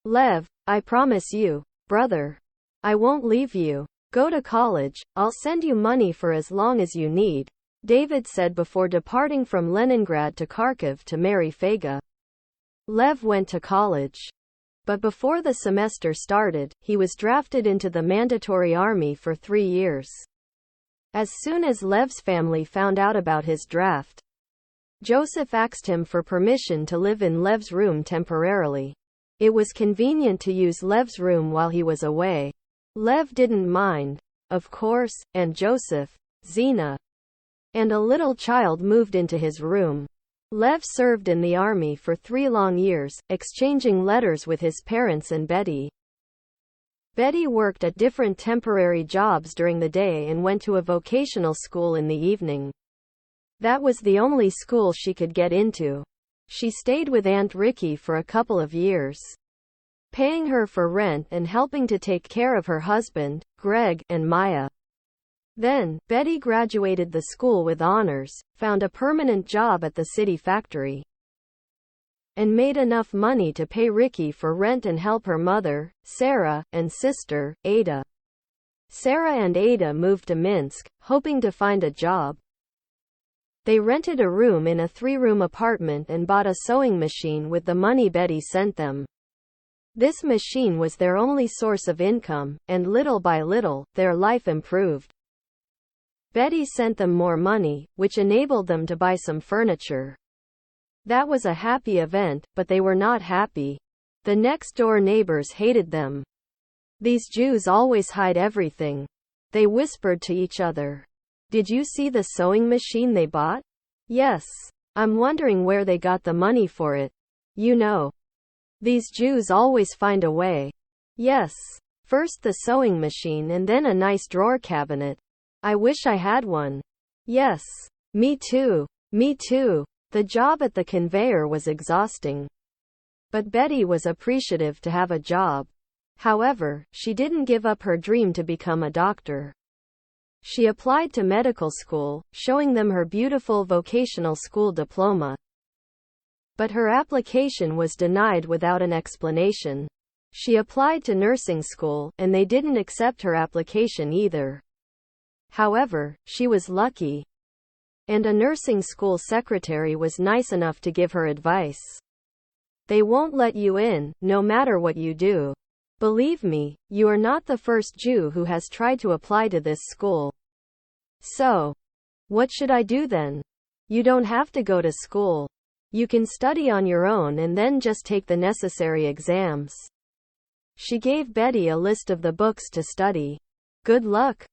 Lev, I promise you, brother. I won't leave you. Go to college, I'll send you money for as long as you need, David said before departing from Leningrad to Kharkiv to marry Fega. Lev went to college. But before the semester started, he was drafted into the mandatory army for 3 years. As soon as Lev's family found out about his draft, Joseph asked him for permission to live in Lev's room temporarily. It was convenient to use Lev's room while he was away. Lev didn't mind, of course, and Joseph, Zina, and a little child moved into his room. Lev served in the army for 3 long years, exchanging letters with his parents and Betty. Betty worked at different temporary jobs during the day and went to a vocational school in the evening. That was the only school she could get into. She stayed with Aunt Ricky for a couple of years, paying her for rent and helping to take care of her husband, Greg, and Maya. Then, Betty graduated the school with honors, found a permanent job at the city factory, and made enough money to pay Ricky for rent and help her mother, Sarah, and sister, Ada. Sarah and Ada moved to Minsk, hoping to find a job. They rented a room in a 3-room apartment and bought a sewing machine with the money Betty sent them. This machine was their only source of income, and little by little, their life improved. Betty sent them more money, which enabled them to buy some furniture. That was a happy event, but they were not happy. The next-door neighbors hated them. These Jews always hide everything, they whispered to each other. Did you see the sewing machine they bought? Yes. I'm wondering where they got the money for it. You know, these Jews always find a way. Yes. First the sewing machine and then a nice drawer cabinet. I wish I had one. Yes. Me too. Me too. The job at the conveyor was exhausting. But Betty was appreciative to have a job. However, she didn't give up her dream to become a doctor. She applied to medical school, showing them her beautiful vocational school diploma. But her application was denied without an explanation. She applied to nursing school, and they didn't accept her application either. However, she was lucky, and a nursing school secretary was nice enough to give her advice. They won't let you in, no matter what you do. Believe me, you are not the first Jew who has tried to apply to this school. So, what should I do then? You don't have to go to school. You can study on your own and then just take the necessary exams. She gave Betty a list of the books to study. Good luck,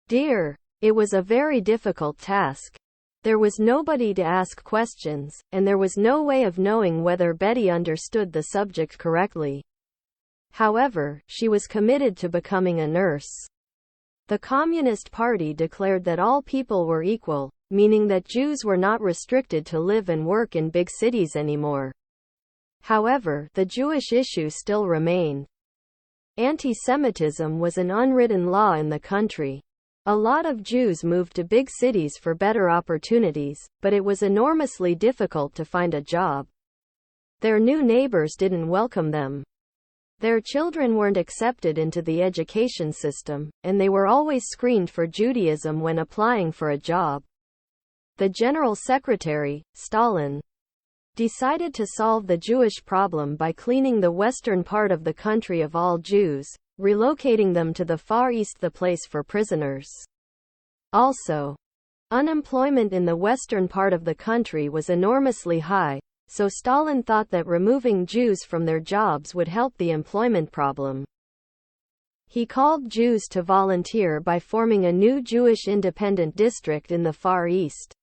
dear. It was a very difficult task. There was nobody to ask questions, and there was no way of knowing whether Betty understood the subject correctly. However, she was committed to becoming a nurse. The Communist Party declared that all people were equal, meaning that Jews were not restricted to live and work in big cities anymore. However, the Jewish issue still remained. Anti-Semitism was an unwritten law in the country. A lot of Jews moved to big cities for better opportunities, but it was enormously difficult to find a job. Their new neighbors didn't welcome them. Their children weren't accepted into the education system, and they were always screened for Judaism when applying for a job. The General Secretary, Stalin, decided to solve the Jewish problem by cleaning the western part of the country of all Jews, relocating them to the Far East, the place for prisoners. Also, unemployment in the western part of the country was enormously high, so Stalin thought that removing Jews from their jobs would help the employment problem. He called Jews to volunteer by forming a new Jewish independent district in the Far East.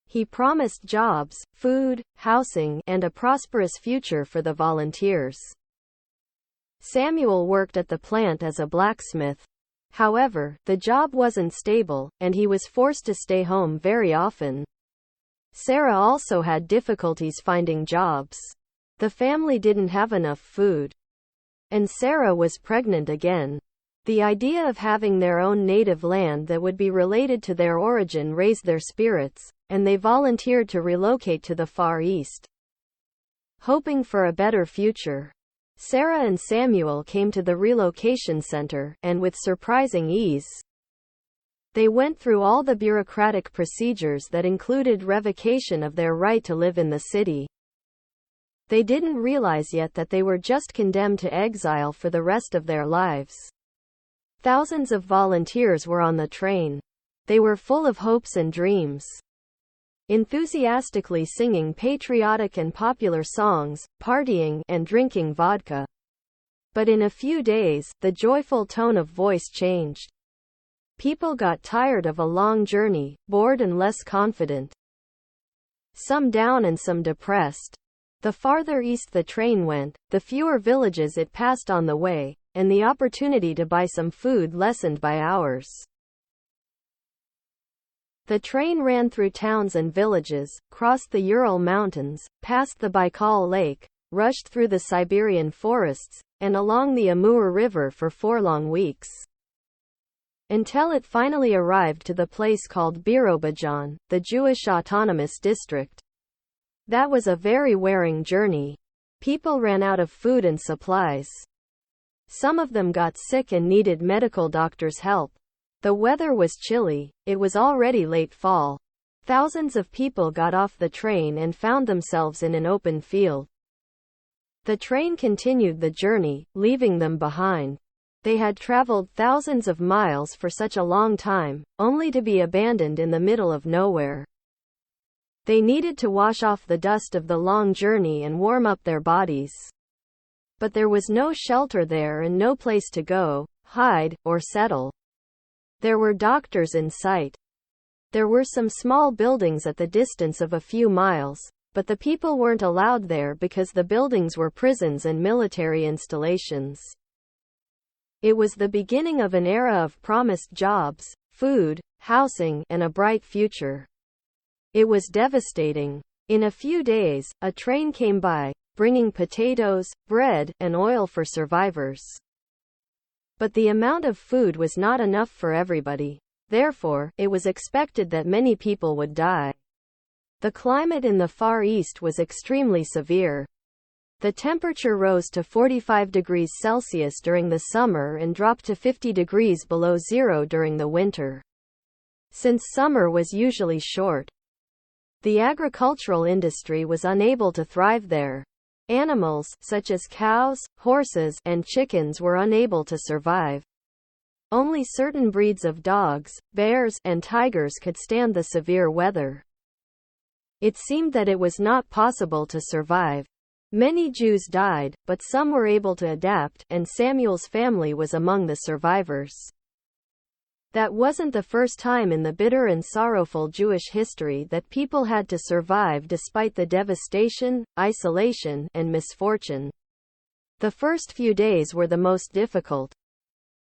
He promised jobs, food, housing, and a prosperous future for the volunteers. Samuel worked at the plant as a blacksmith. However, the job wasn't stable, and he was forced to stay home very often. Sarah also had difficulties finding jobs. The family didn't have enough food. And Sarah was pregnant again. The idea of having their own native land that would be related to their origin raised their spirits, and they volunteered to relocate to the Far East. Hoping for a better future, Sarah and Samuel came to the relocation center, and with surprising ease, they went through all the bureaucratic procedures that included revocation of their right to live in the city. They didn't realize yet that they were just condemned to exile for the rest of their lives. Thousands of volunteers were on the train. They were full of hopes and dreams, enthusiastically singing patriotic and popular songs, partying, and drinking vodka. But in a few days, the joyful tone of voice changed. People got tired of a long journey, bored and less confident. Some down and some depressed. The farther east the train went, the fewer villages it passed on the way, and the opportunity to buy some food lessened by hours. The train ran through towns and villages, crossed the Ural Mountains, passed the Baikal Lake, rushed through the Siberian forests, and along the Amur River for 4 long weeks, until it finally arrived to the place called Birobidjan, the Jewish Autonomous District. That was a very wearing journey. People ran out of food and supplies. Some of them got sick and needed medical doctors' help. The weather was chilly. It was already late fall. Thousands of people got off the train and found themselves in an open field. The train continued the journey, leaving them behind. They had traveled thousands of miles for such a long time, only to be abandoned in the middle of nowhere. They needed to wash off the dust of the long journey and warm up their bodies. But there was no shelter there and no place to go, hide, or settle. There were doctors in sight. There were some small buildings at the distance of a few miles, but the people weren't allowed there because the buildings were prisons and military installations. It was the beginning of an era of promised jobs, food, housing, and a bright future. It was devastating. In a few days, a train came by, bringing potatoes, bread, and oil for survivors. But the amount of food was not enough for everybody. Therefore, it was expected that many people would die. The climate in the Far East was extremely severe. The temperature rose to 45 degrees Celsius during the summer and dropped to 50 degrees below zero during the winter. Since summer was usually short, the agricultural industry was unable to thrive there. Animals, such as cows, horses, and chickens were unable to survive. Only certain breeds of dogs, bears, and tigers could stand the severe weather. It seemed that it was not possible to survive. Many Jews died, but some were able to adapt, and Samuel's family was among the survivors. That wasn't the first time in the bitter and sorrowful Jewish history that people had to survive despite the devastation, isolation, and misfortune. The first few days were the most difficult.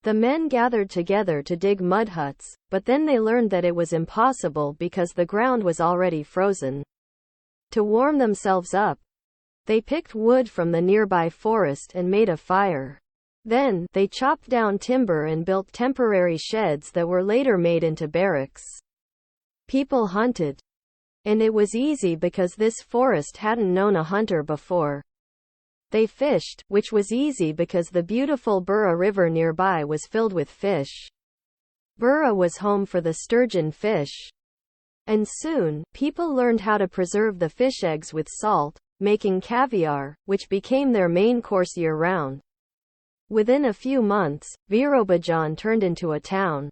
The men gathered together to dig mud huts, but then they learned that it was impossible because the ground was already frozen. To warm themselves up, they picked wood from the nearby forest and made a fire. Then, they chopped down timber and built temporary sheds that were later made into barracks. People hunted. And it was easy because this forest hadn't known a hunter before. They fished, which was easy because the beautiful Bura River nearby was filled with fish. Bura was home for the sturgeon fish. And soon, people learned how to preserve the fish eggs with salt, making caviar, which became their main course year-round. Within a few months, Birobidjan turned into a town.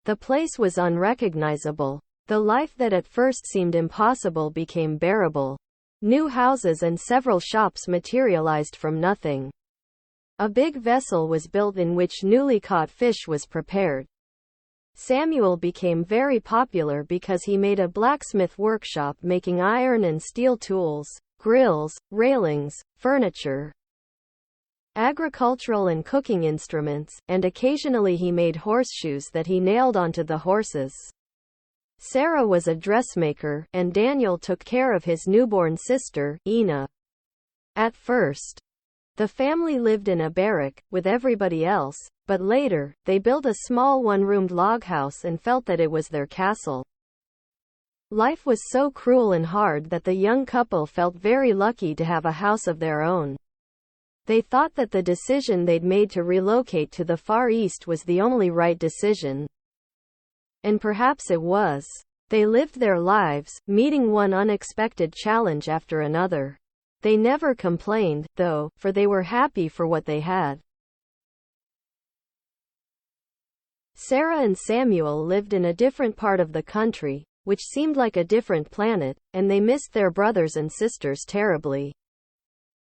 The place was unrecognizable. The life that at first seemed impossible became bearable. New houses and several shops materialized from nothing. A big vessel was built in which newly caught fish was prepared. Samuel became very popular because he made a blacksmith workshop making iron and steel tools, grills, railings, furniture, agricultural and cooking instruments, and occasionally he made horseshoes that he nailed onto the horses. Sarah was a dressmaker, and Daniel took care of his newborn sister, Ina. At first, the family lived in a barrack, with everybody else, but later, they built a small one-roomed log house and felt that it was their castle. Life was so cruel and hard that the young couple felt very lucky to have a house of their own. They thought that the decision they'd made to relocate to the Far East was the only right decision. And perhaps it was. They lived their lives, meeting one unexpected challenge after another. They never complained, though, for they were happy for what they had. Sarah and Samuel lived in a different part of the country, which seemed like a different planet, and they missed their brothers and sisters terribly.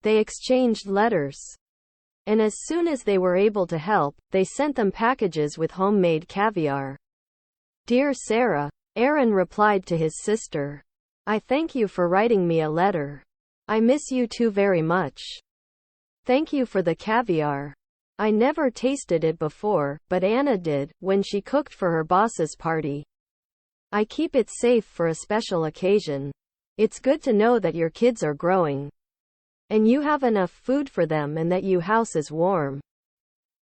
They exchanged letters. And as soon as they were able to help, they sent them packages with homemade caviar. Dear Sarah, Aaron replied to his sister. I thank you for writing me a letter. I miss you too very much. Thank you for the caviar. I never tasted it before, but Anna did, when she cooked for her boss's party. I keep it safe for a special occasion. It's good to know that your kids are growing. And you have enough food for them and that your house is warm.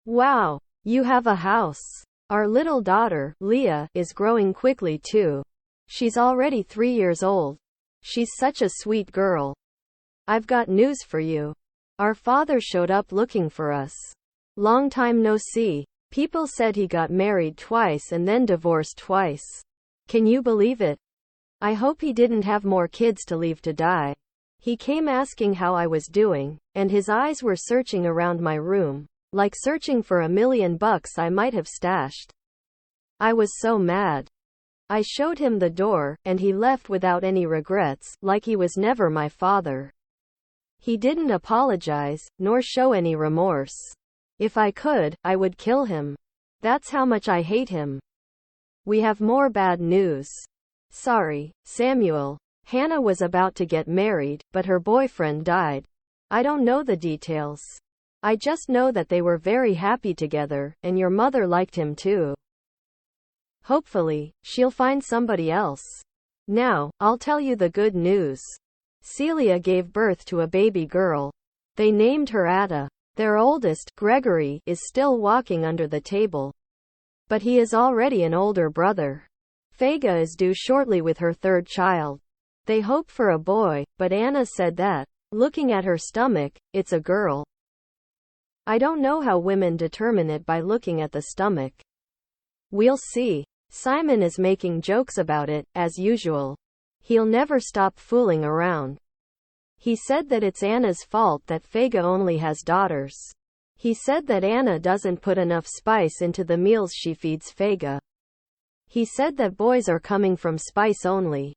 Wow, you have a house. Our little daughter, Leah, is growing quickly too. She's already 3 years old. She's such a sweet girl. I've got news for you. Our father showed up looking for us. Long time no see. People said he got married twice and then divorced twice. Can you believe it? I hope he didn't have more kids to leave to die. He came asking how I was doing, and his eyes were searching around my room, like searching for $1 million I might have stashed. I was so mad. I showed him the door, and he left without any regrets, like he was never my father. He didn't apologize, nor show any remorse. If I could, I would kill him. That's how much I hate him. We have more bad news. Sorry, Samuel. Hannah was about to get married, but her boyfriend died. I don't know the details. I just know that they were very happy together, and your mother liked him too. Hopefully, she'll find somebody else. Now, I'll tell you the good news. Celia gave birth to a baby girl. They named her Ada. Their oldest, Gregory, is still walking under the table. But he is already an older brother. Fega is due shortly with her third child. They hope for a boy, but Anna said that, looking at her stomach, it's a girl. I don't know how women determine it by looking at the stomach. We'll see. Simon is making jokes about it, as usual. He'll never stop fooling around. He said that it's Anna's fault that Fega only has daughters. He said that Anna doesn't put enough spice into the meals she feeds Fega. He said that boys are coming from spice only.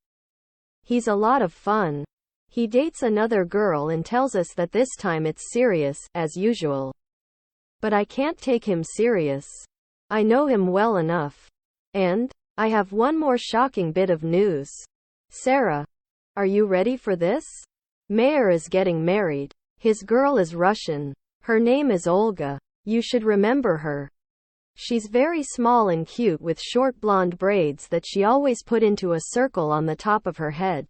He's a lot of fun. He dates another girl and tells us that this time it's serious, as usual. But I can't take him serious. I know him well enough. And I have one more shocking bit of news. Sarah, are you ready for this? Mayer is getting married. His girl is Russian. Her name is Olga. You should remember her. She's very small and cute with short blonde braids that she always put into a circle on the top of her head.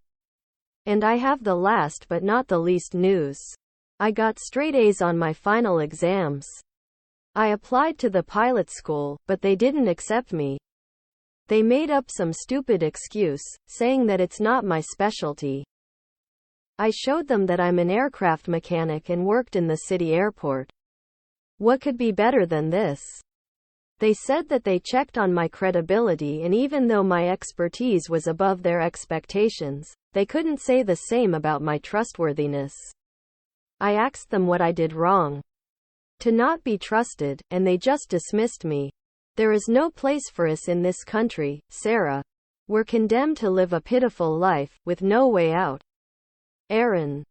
And I have the last but not the least news. I got straight A's on my final exams. I applied to the pilot school, but they didn't accept me. They made up some stupid excuse, saying that it's not my specialty. I showed them that I'm an aircraft mechanic and worked in the city airport. What could be better than this? They said that they checked on my credibility, and even though my expertise was above their expectations, they couldn't say the same about my trustworthiness. I asked them what I did wrong to not be trusted, and they just dismissed me. There is no place for us in this country, Sarah. We're condemned to live a pitiful life, with no way out. Aaron.